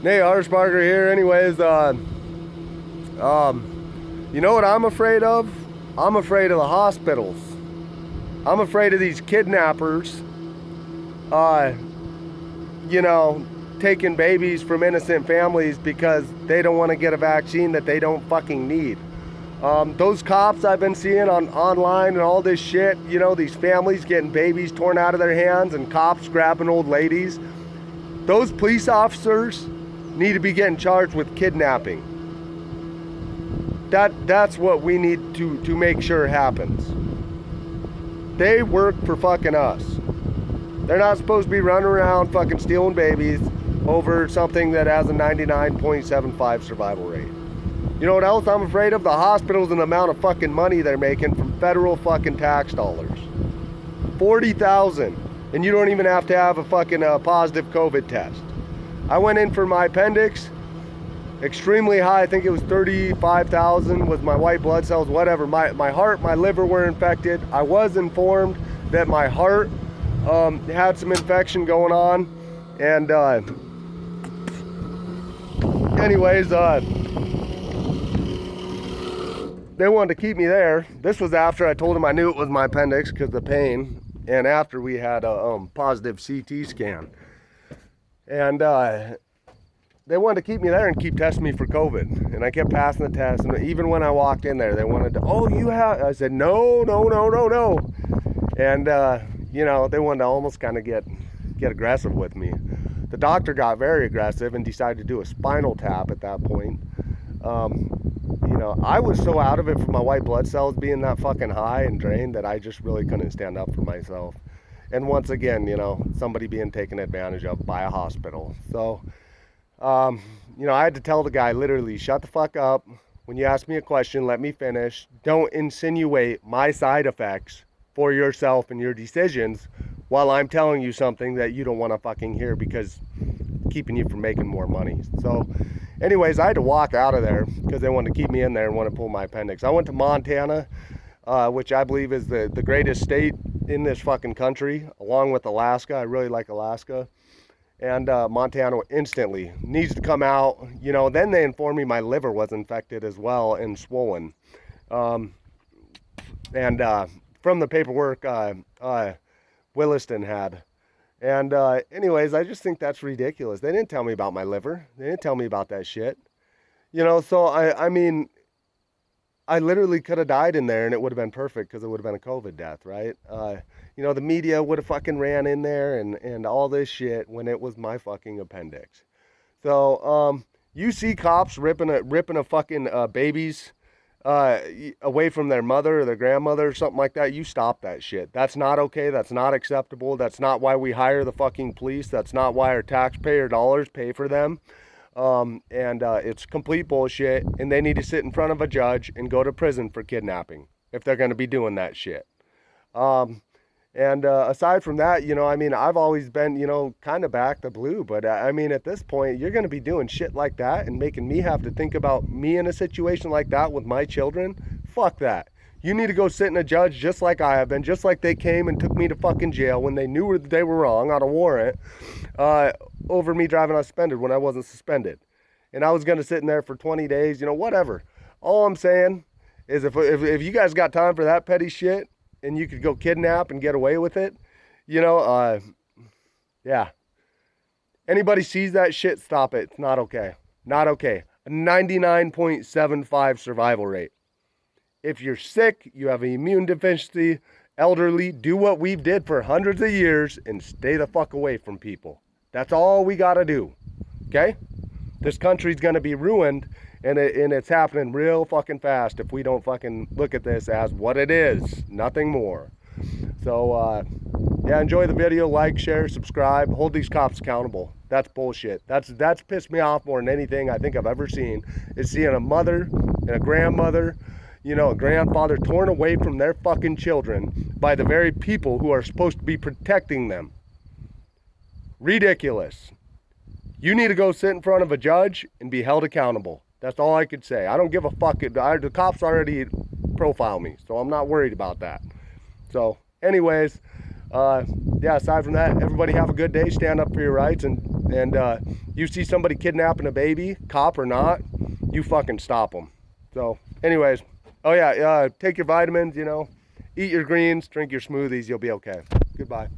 Nate Harshbarger here. Anyways, you know what I'm afraid of? I'm afraid of the hospitals. I'm afraid of these kidnappers, taking babies from innocent families because they don't want to get a vaccine that they don't fucking need. Those cops I've been seeing online and all this shit, these families getting babies torn out of their hands and cops grabbing old ladies. Those police officers need to be getting charged with kidnapping. That's what we need to make sure happens. They work for fucking us. They're not supposed to be running around fucking stealing babies over something that has a 99.75 survival rate. You know what else I'm afraid of? The hospitals and the amount of fucking money they're making from federal fucking tax dollars. $40,000, and you don't even have to have a fucking positive COVID test. I went in for my appendix, extremely high. I think it was 35,000 with my white blood cells, whatever. My heart, my liver were infected. I was informed that my heart had some infection going on, and anyways, they wanted to keep me there. This was after I told them I knew it was my appendix because of the pain, and after we had a positive CT scan. And they wanted to keep me there and keep testing me for COVID. And I kept passing the test. And even when I walked in there, they wanted to, oh, you have, I said, no. And, they wanted to almost kind of get aggressive with me. The doctor got very aggressive and decided to do a spinal tap at that point. I was so out of it from my white blood cells being that fucking high and drained that I just really couldn't stand up for myself. And once again, somebody being taken advantage of by a hospital. So, I had to tell the guy literally, shut the fuck up. When you ask me a question, let me finish. Don't insinuate my side effects for yourself and your decisions while I'm telling you something that you don't want to fucking hear because keeping you from making more money. So anyways, I had to walk out of there because they wanted to keep me in there and want to pull my appendix. I went to Montana, which I believe is the greatest state in this fucking country, along with Alaska. I really like Alaska. And Montana instantly needs to come out. Then they informed me my liver was infected as well and swollen. From the paperwork Williston had. And anyways, I just think that's ridiculous. They didn't tell me about my liver. They didn't tell me about that shit. So I mean, I literally could have died in there and it would have been perfect because it would have been a COVID death, right? The media would have fucking ran in there and all this shit when it was my fucking appendix. So, you see cops ripping a fucking babies away from their mother or their grandmother or something like that, you stop that shit. That's not okay. That's not acceptable. That's not why we hire the fucking police. That's not why our taxpayer dollars pay for them. It's complete bullshit, and they need to sit in front of a judge and go to prison for kidnapping if they're going to be doing that shit. Aside from that, I've always been, kind of back the blue, but at this point, you're going to be doing shit like that and making me have to think about me in a situation like that with my children. Fuck that. You need to go sit in a judge just like I have been, just like they came and took me to fucking jail when they knew they were wrong on a warrant, over me driving unsuspended when I wasn't suspended. And I was going to sit in there for 20 days, whatever. All I'm saying is if you guys got time for that petty shit and you could go kidnap and get away with it, yeah. Anybody sees that shit, stop it. It's not okay. Not okay. A 99.75 survival rate. If you're sick, you have an immune deficiency, elderly, do what we did for hundreds of years and stay the fuck away from people. That's all we gotta do, okay? This country's gonna be ruined, and it's happening real fucking fast if we don't fucking look at this as what it is, nothing more. So, enjoy the video, like, share, subscribe, hold these cops accountable. That's bullshit. That's pissed me off more than anything I think I've ever seen, is seeing a mother and a grandmother, a grandfather torn away from their fucking children by the very people who are supposed to be protecting them. Ridiculous. You need to go sit in front of a judge and be held accountable. That's all I could say. I don't give a fuck. The cops already profile me, so I'm not worried about that. So, anyways, aside from that, everybody have a good day. Stand up for your rights and And you see somebody kidnapping a baby, cop or not, you fucking stop them. So anyways, oh yeah, take your vitamins, you know, eat your greens, drink your smoothies, you'll be okay. Goodbye.